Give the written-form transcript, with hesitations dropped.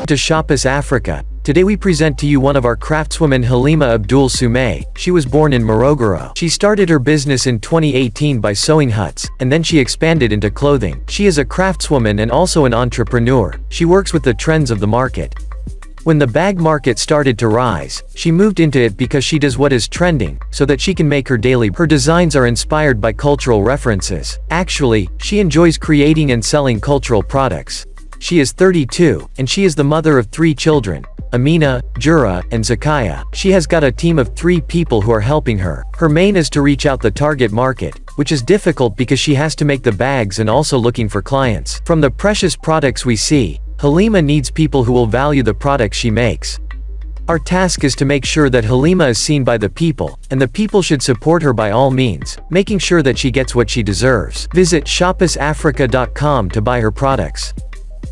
to Shoppers Africa. Today we present to you one of our craftswomen, Halima Abdul Sumay. She was born in Morogoro. She started her business in 2018 by sewing huts, and then she expanded into clothing. She is a craftswoman and also an entrepreneur. She works with the trends of the market. When the bag market started to rise, she moved into it because she does what is trending, so that she can make her daily. Her designs are inspired by cultural references. Actually, she enjoys creating and selling cultural products. She is 32, and she is the mother of 3 children, Amina, Jura, and Zakaya. She has got a team of 3 people who are helping her. Her main is to reach out the target market, which is difficult because she has to make the bags and also looking for clients. From the precious products we see, Halima needs people who will value the products she makes. Our task is to make sure that Halima is seen by the people, and the people should support her by all means, making sure that she gets what she deserves. Visit shoppersafrica.com to buy her products.